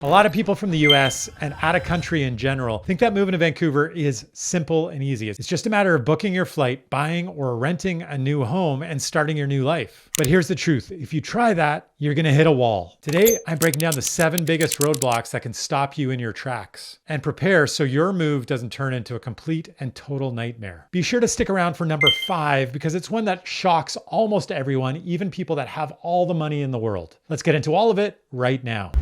A lot of people from the US and out of country in general think that moving to Vancouver is simple and easy. It's just a matter of booking your flight, buying or renting a new home, and starting your new life. But here's the truth. If you try that, you're gonna hit a wall. Today, I'm breaking down the 7 biggest roadblocks that can stop you in your tracks and prepare so your move doesn't turn into a complete and total nightmare. Be sure to stick around for number 5 because it's one that shocks almost everyone, even people that have all the money in the world. Let's get into all of it right now.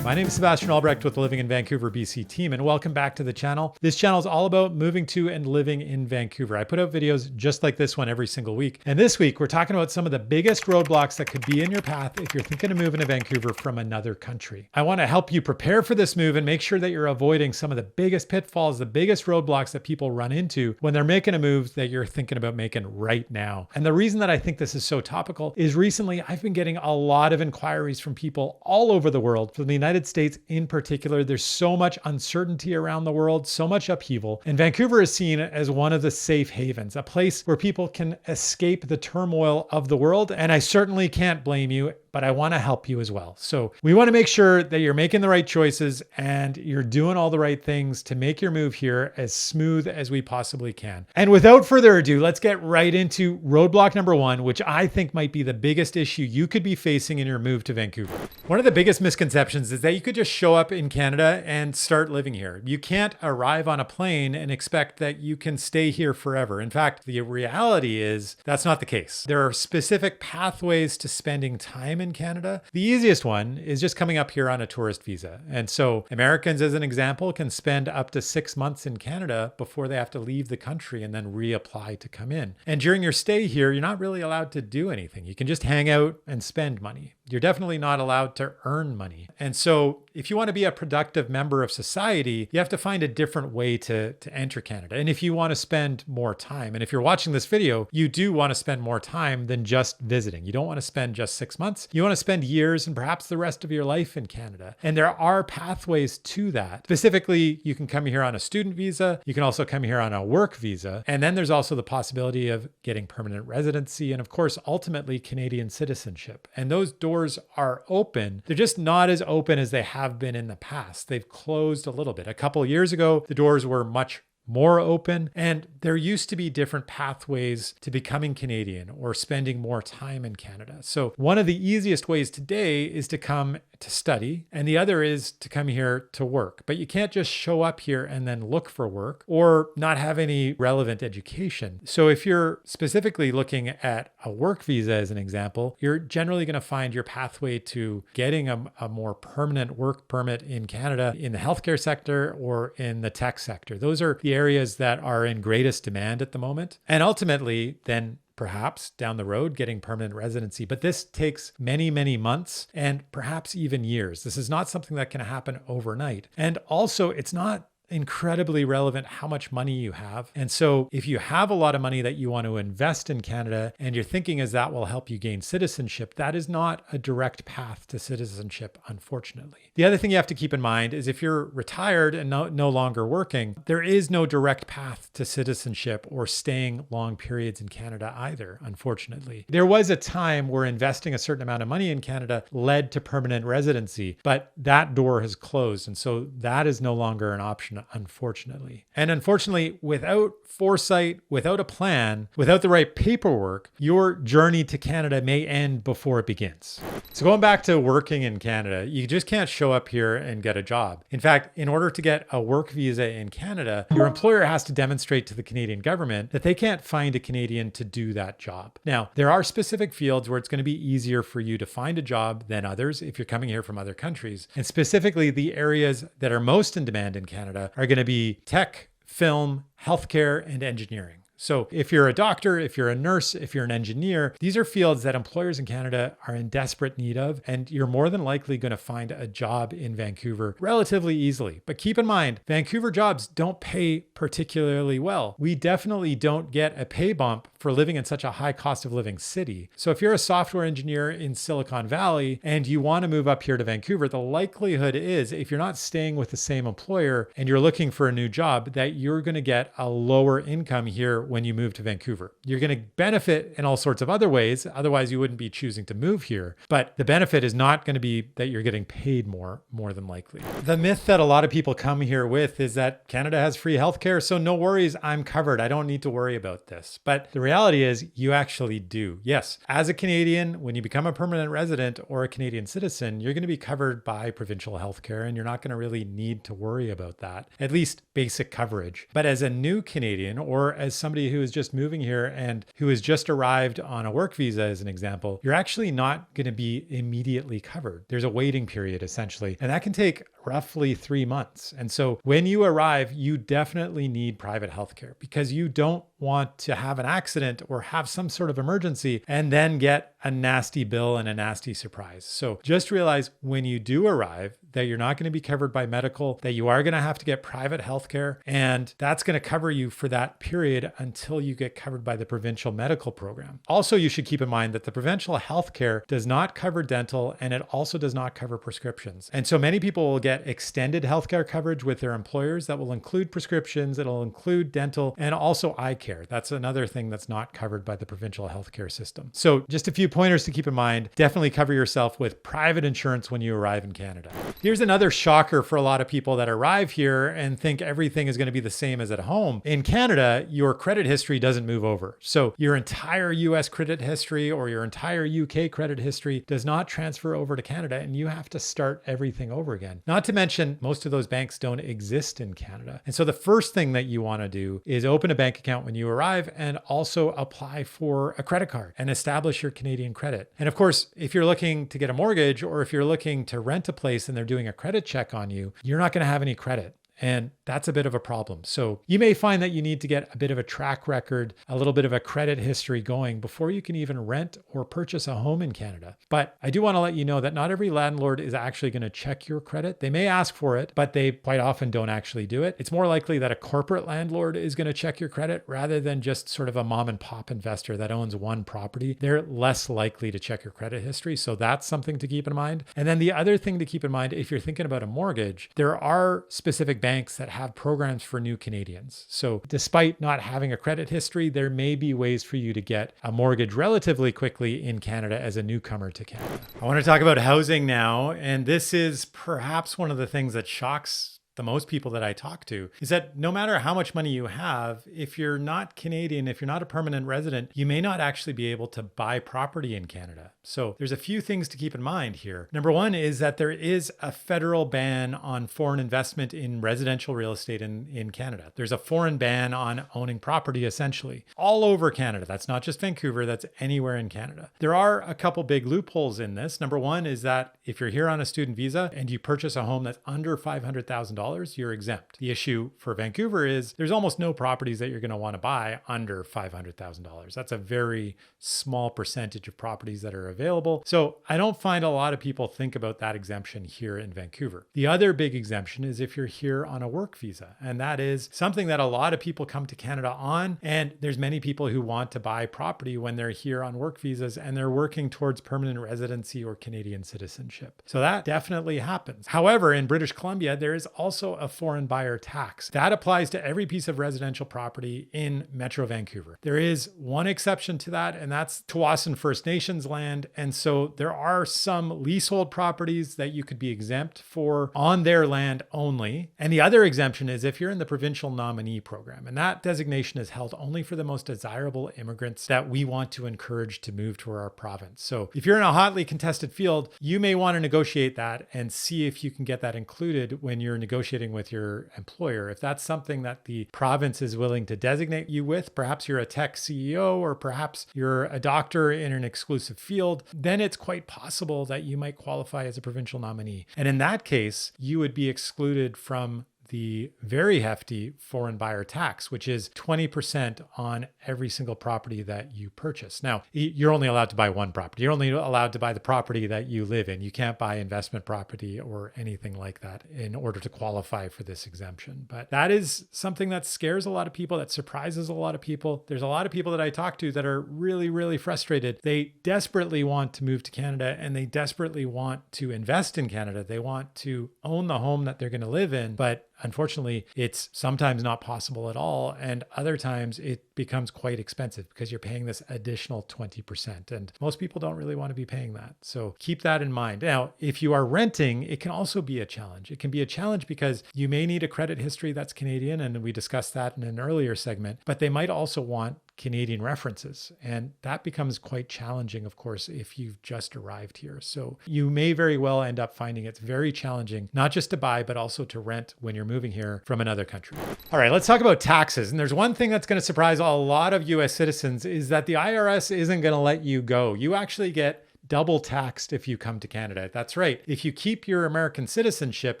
My name is Sebastian Albrecht with the Living in Vancouver, BC team, and welcome back to the channel. This channel is all about moving to and living in Vancouver. I put out videos just like this one every single week. And this week, we're talking about some of the biggest roadblocks that could be in your path if you're thinking of moving to Vancouver from another country. I want to help you prepare for this move and make sure that you're avoiding some of the biggest pitfalls, the biggest roadblocks that people run into when they're making a move that you're thinking about making right now. And the reason that I think this is so topical is recently I've been getting a lot of inquiries from people all over the world, from the United States in particular. There's so much uncertainty around the world, so much upheaval. And Vancouver is seen as one of the safe havens, a place where people can escape the turmoil of the world. And I certainly can't blame you, but I want to help you as well. So we want to make sure that you're making the right choices and you're doing all the right things to make your move here as smooth as we possibly can. And without further ado, let's get right into roadblock number 1, which I think might be the biggest issue you could be facing in your move to Vancouver. One of the biggest misconceptions is that you could just show up in Canada and start living here. You can't arrive on a plane and expect that you can stay here forever. In fact, the reality is that's not the case. There are specific pathways to spending time in Canada. The easiest one is just coming up here on a tourist visa. And so Americans, as an example, can spend up to 6 months in Canada before they have to leave the country and then reapply to come in. And during your stay here, you're not really allowed to do anything. You can just hang out and spend money. You're definitely not allowed to earn money. And so if you want to be a productive member of society, you have to find a different way to enter Canada. And if you want to spend more time, and if you're watching this video, you do want to spend more time than just visiting. You don't want to spend just 6 months. You want to spend years and perhaps the rest of your life in Canada. And there are pathways to that. Specifically, you can come here on a student visa. You can also come here on a work visa. And then there's also the possibility of getting permanent residency and, of course, ultimately Canadian citizenship. And those doors are open. They're just not as open as they have been in the past. They've closed a little bit. A couple of years ago, the doors were much more open, and there used to be different pathways to becoming Canadian or spending more time in Canada. So one of the easiest ways today is to come to study, and the other is to come here to work. But you can't just show up here and then look for work or not have any relevant education. So if you're specifically looking at a work visa as an example, you're generally going to find your pathway to getting a more permanent work permit in Canada in the healthcare sector or in the tech sector. Those are the areas that are in greatest demand at the moment. And ultimately, then perhaps down the road, getting permanent residency. But this takes many, many months and perhaps even years. This is not something that can happen overnight. And also, it's not incredibly relevant how much money you have. And so if you have a lot of money that you want to invest in Canada and you're thinking as that will help you gain citizenship, that is not a direct path to citizenship, unfortunately. The other thing you have to keep in mind is if you're retired and no longer working, there is no direct path to citizenship or staying long periods in Canada either, unfortunately. There was a time where investing a certain amount of money in Canada led to permanent residency, but that door has closed. And so that is no longer an option, unfortunately. And unfortunately, without foresight, without a plan, without the right paperwork, your journey to Canada may end before it begins. So going back to working in Canada, you just can't show up here and get a job. In fact, in order to get a work visa in Canada, your employer has to demonstrate to the Canadian government that they can't find a Canadian to do that job. Now, there are specific fields where it's going to be easier for you to find a job than others if you're coming here from other countries. And specifically, the areas that are most in demand in Canada are going to be tech, film, healthcare, and engineering. So if you're a doctor, if you're a nurse, if you're an engineer, these are fields that employers in Canada are in desperate need of, and you're more than likely going to find a job in Vancouver relatively easily. But keep in mind, Vancouver jobs don't pay particularly well. We definitely don't get a pay bump for living in such a high cost of living city. So if you're a software engineer in Silicon Valley and you want to move up here to Vancouver, the likelihood is if you're not staying with the same employer and you're looking for a new job, that you're going to get a lower income here when you move to Vancouver. You're going to benefit in all sorts of other ways. Otherwise, you wouldn't be choosing to move here. But the benefit is not going to be that you're getting paid more than likely. The myth that a lot of people come here with is that Canada has free healthcare, so no worries, I'm covered. I don't need to worry about this. But the reality is you actually do. Yes, as a Canadian, when you become a permanent resident or a Canadian citizen, you're going to be covered by provincial healthcare and you're not going to really need to worry about that, at least basic coverage. But as a new Canadian or as somebody who is just moving here and who has just arrived on a work visa, as an example, you're actually not going to be immediately covered. There's a waiting period essentially, and that can take roughly 3 months. And so when you arrive, you definitely need private healthcare because you don't want to have an accident or have some sort of emergency and then get a nasty bill and a nasty surprise. So just realize when you do arrive that you're not going to be covered by medical, that you are going to have to get private healthcare, and that's going to cover you for that period until you get covered by the provincial medical program. Also, you should keep in mind that the provincial healthcare does not cover dental and it also does not cover prescriptions. And so many people will get extended healthcare coverage with their employers that will include prescriptions, it'll include dental, and also eye care. That's another thing that's not covered by the provincial healthcare system. So just a few pointers to keep in mind. Definitely cover yourself with private insurance when you arrive in Canada. Here's another shocker for a lot of people that arrive here and think everything is going to be the same as at home. In Canada, your credit history doesn't move over. So your entire US credit history or your entire UK credit history does not transfer over to Canada, and you have to start everything over again. Not to mention, most of those banks don't exist in Canada. And so the first thing that you want to do is open a bank account when you arrive and also apply for a credit card and establish your Canadian credit. And of course, if you're looking to get a mortgage or if you're looking to rent a place and they're doing a credit check on you, you're not going to have any credit. And that's a bit of a problem. So you may find that you need to get a bit of a track record, a little bit of a credit history going before you can even rent or purchase a home in Canada. But I do want to let you know that not every landlord is actually going to check your credit. They may ask for it, but they quite often don't actually do it. It's more likely that a corporate landlord is going to check your credit rather than just sort of a mom and pop investor that owns one property. They're less likely to check your credit history. So that's something to keep in mind. And then the other thing to keep in mind, if you're thinking about a mortgage, there are specific banks that have programs for new Canadians. So despite not having a credit history, there may be ways for you to get a mortgage relatively quickly in Canada as a newcomer to Canada. I want to talk about housing now, and this is perhaps one of the things that shocks the most people that I talk to, is that no matter how much money you have, if you're not Canadian, if you're not a permanent resident, you may not actually be able to buy property in Canada. So there's a few things to keep in mind here. Number one is that there is a federal ban on foreign investment in residential real estate in Canada. There's a foreign ban on owning property essentially all over Canada. That's not just Vancouver, that's anywhere in Canada. There are a couple big loopholes in this. Number one is that if you're here on a student visa and you purchase a home that's under $500,000, you're exempt. The issue for Vancouver is there's almost no properties that you're going to want to buy under $500,000. That's a very small percentage of properties that are available. So I don't find a lot of people think about that exemption here in Vancouver. The other big exemption is if you're here on a work visa. And that is something that a lot of people come to Canada on. And there's many people who want to buy property when they're here on work visas and they're working towards permanent residency or Canadian citizenship. So that definitely happens. However, in British Columbia, there is also a foreign buyer tax. That applies to every piece of residential property in Metro Vancouver. There is one exception to that, and that's Tsawwassen First Nations land. And so there are some leasehold properties that you could be exempt for on their land only. And the other exemption is if you're in the provincial nominee program, and that designation is held only for the most desirable immigrants that we want to encourage to move to our province. So if you're in a hotly contested field, you may want to negotiate that and see if you can get that included when you're negotiating with your employer. If that's something that the province is willing to designate you with, perhaps you're a tech CEO or perhaps you're a doctor in an exclusive field, then it's quite possible that you might qualify as a provincial nominee. And in that case, you would be excluded from the very hefty foreign buyer tax, which is 20% on every single property that you purchase. Now, you're only allowed to buy one property. You're only allowed to buy the property that you live in. You can't buy investment property or anything like that in order to qualify for this exemption. But that is something that scares a lot of people, that surprises a lot of people. There's a lot of people that I talk to that are really, really frustrated. They desperately want to move to Canada and they desperately want to invest in Canada. They want to own the home that they're going to live in, but unfortunately, it's sometimes not possible at all. And other times it becomes quite expensive because you're paying this additional 20%. And most people don't really want to be paying that. So keep that in mind. Now, if you are renting, it can also be a challenge. It can be a challenge because you may need a credit history that's Canadian. And we discussed that in an earlier segment, but they might also want Canadian references. And that becomes quite challenging, of course, if you've just arrived here. So you may very well end up finding it's very challenging, not just to buy, but also to rent when you're moving here from another country. All right, let's talk about taxes. And there's one thing that's going to surprise a lot of US citizens is that the IRS isn't going to let you go. You actually get double taxed if you come to Canada. That's right. If you keep your American citizenship,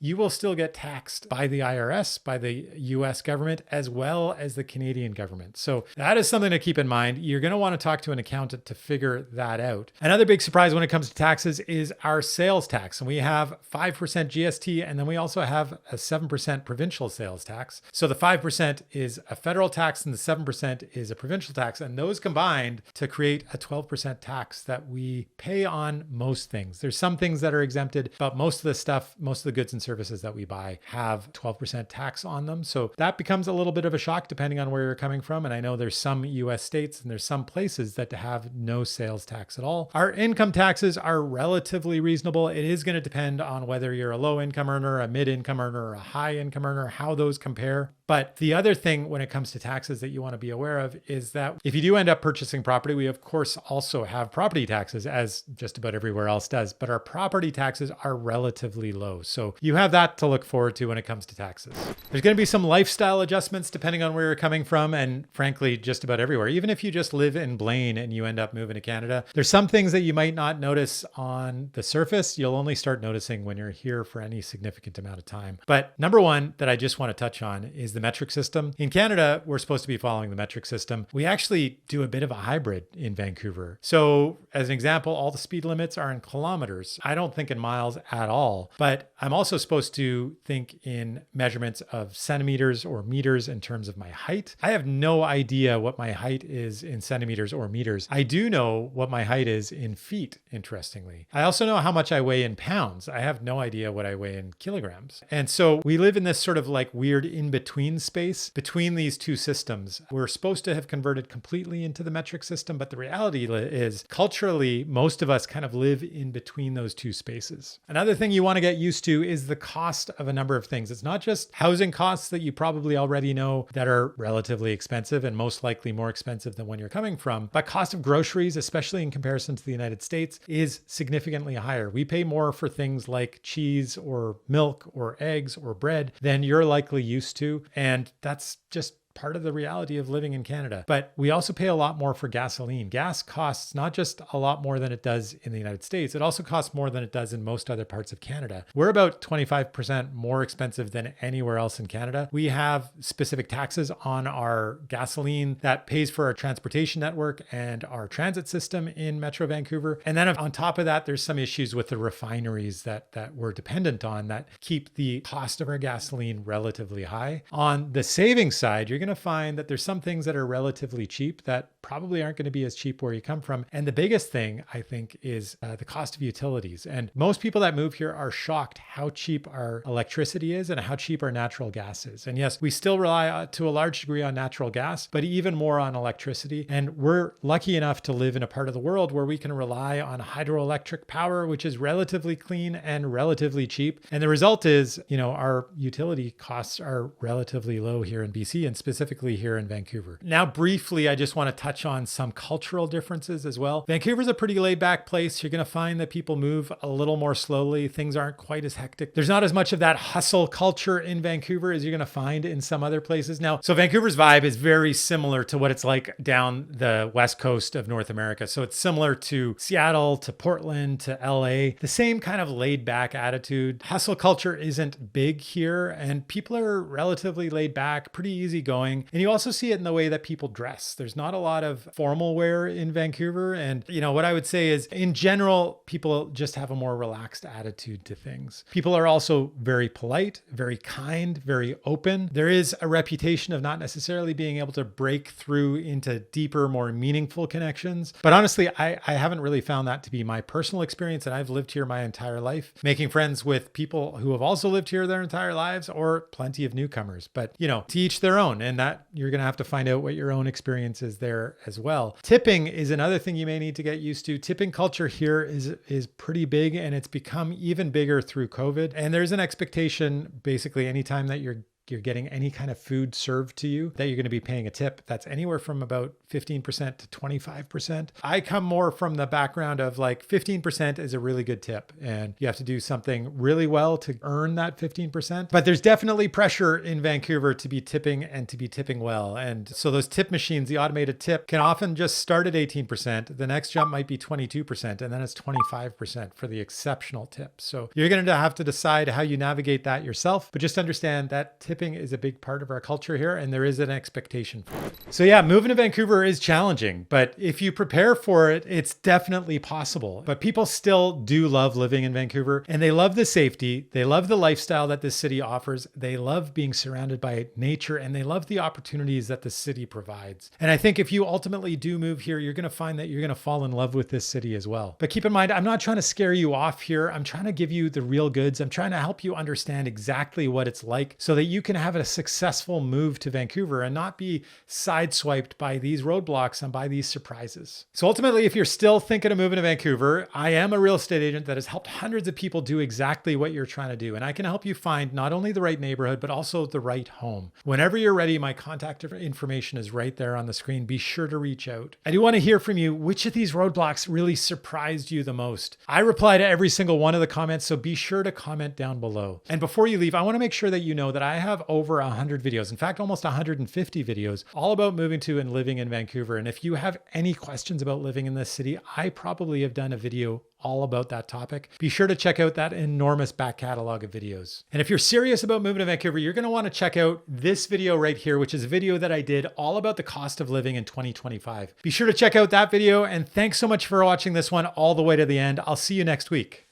you will still get taxed by the IRS, by the US government, as well as the Canadian government. So that is something to keep in mind. You're going to want to talk to an accountant to figure that out. Another big surprise when it comes to taxes is our sales tax. And we have 5% GST, and then we also have a 7% provincial sales tax. So the 5% is a federal tax and the 7% is a provincial tax. And those combined to create a 12% tax that we pay on most things. There's some things that are exempted, but most of the stuff, most of the goods and services that we buy have 12% tax on them. So that becomes a little bit of a shock depending on where you're coming from. And I know there's some US states and there's some places that have no sales tax at all. Our income taxes are relatively reasonable. It is going to depend on whether you're a low income earner, a mid income earner, or a high income earner, how those compare. But the other thing when it comes to taxes that you want to be aware of is that if you do end up purchasing property, we of course also have property taxes, as just about everywhere else does, but our property taxes are relatively low. So you have that to look forward to when it comes to taxes. There's going to be some lifestyle adjustments depending on where you're coming from, and frankly, just about everywhere. Even if you just live in Blaine and you end up moving to Canada, there's some things that you might not notice on the surface. You'll only start noticing when you're here for any significant amount of time. But number one that I just want to touch on is the metric system. In Canada, we're supposed to be following the metric system. We actually do a bit of a hybrid in Vancouver. So as an example, all the speed limits are in kilometers. I don't think in miles at all, but I'm also supposed to think in measurements of centimeters or meters in terms of my height. I have no idea what my height is in centimeters or meters. I do know what my height is in feet, interestingly. I also know how much I weigh in pounds. I have no idea what I weigh in kilograms. And so we live in this sort of like weird in-between space between these two systems. We're supposed to have converted completely into the metric system, but the reality is culturally, most of us kind of live in between those two spaces. Another thing you want to get used to is the cost of a number of things. It's not just housing costs that you probably already know that are relatively expensive and most likely more expensive than when you're coming from, but cost of groceries, especially in comparison to the United States, is significantly higher. We pay more for things like cheese or milk or eggs or bread than you're likely used to. And that's just part of the reality of living in Canada. But we also pay a lot more for gasoline. Gas costs not just a lot more than it does in the United States, it also costs more than it does in most other parts of Canada. We're about 25% more expensive than anywhere else in Canada. We have specific taxes on our gasoline that pays for our transportation network and our transit system in Metro Vancouver. And then on top of that, there's some issues with the refineries that we're dependent on that keep the cost of our gasoline relatively high. On the savings side, you're going to find that there's some things that are relatively cheap that probably aren't going to be as cheap where you come from. And the biggest thing, I think, is the cost of utilities. And most people that move here are shocked how cheap our electricity is and how cheap our natural gas is. And yes, we still rely to a large degree on natural gas, but even more on electricity. And we're lucky enough to live in a part of the world where we can rely on hydroelectric power, which is relatively clean and relatively cheap. And the result is, our utility costs are relatively low here in BC, and specifically specifically here in Vancouver. Now, briefly, I just want to touch on some cultural differences as well. Vancouver's a pretty laid back place. You're going to find that people move a little more slowly. Things aren't quite as hectic. There's not as much of that hustle culture in Vancouver as you're going to find in some other places. Now, so Vancouver's vibe is very similar to what it's like down the west coast of North America. So it's similar to Seattle, to Portland, to LA, the same kind of laid back attitude. Hustle culture isn't big here, and people are relatively laid back, pretty easygoing. And you also see it in the way that people dress. There's not a lot of formal wear in Vancouver. And, what I would say is, in general, people just have a more relaxed attitude to things. People are also very polite, very kind, very open. There is a reputation of not necessarily being able to break through into deeper, more meaningful connections. But honestly, I haven't really found that to be my personal experience. And I've lived here my entire life, making friends with people who have also lived here their entire lives, or plenty of newcomers. But, to each their own, and that you're going to have to find out what your own experience is there as well. Tipping is another thing you may need to get used to. Tipping culture here is pretty big, and it's become even bigger through COVID. And there's an expectation basically anytime that you're getting any kind of food served to you, that you're going to be paying a tip. That's anywhere from about 15% to 25%. I come more from the background of like 15% is a really good tip, and you have to do something really well to earn that 15%. But there's definitely pressure in Vancouver to be tipping and to be tipping well. And so those tip machines, the automated tip, can often just start at 18%. The next jump might be 22%, and then it's 25% for the exceptional tip. So you're going to have to decide how you navigate that yourself, but just understand that tipping is a big part of our culture here, and there is an expectation for it. So yeah, moving to Vancouver is challenging, but if you prepare for it, it's definitely possible. But people still do love living in Vancouver, and they love the safety. They love the lifestyle that this city offers. They love being surrounded by nature, and they love the opportunities that the city provides. And I think if you ultimately do move here, you're going to find that you're going to fall in love with this city as well. But keep in mind, I'm not trying to scare you off here. I'm trying to give you the real goods. I'm trying to help you understand exactly what it's like so that you can have a successful move to Vancouver and not be sideswiped by these roadblocks and by these surprises. So ultimately, if you're still thinking of moving to Vancouver, I am a real estate agent that has helped hundreds of people do exactly what you're trying to do. And I can help you find not only the right neighborhood, but also the right home. Whenever you're ready, my contact information is right there on the screen. Be sure to reach out. I do want to hear from you. Which of these roadblocks really surprised you the most? I reply to every single one of the comments, so be sure to comment down below. And before you leave, I want to make sure that you know that I have over 100 videos, in fact, almost 150 videos, all about moving to and living in Vancouver. And if you have any questions about living in this city, I probably have done a video all about that topic. Be sure to check out that enormous back catalog of videos. And if you're serious about moving to Vancouver, you're going to want to check out this video right here, which is a video that I did all about the cost of living in 2025. Be sure to check out that video. And thanks so much for watching this one all the way to the end. I'll see you next week.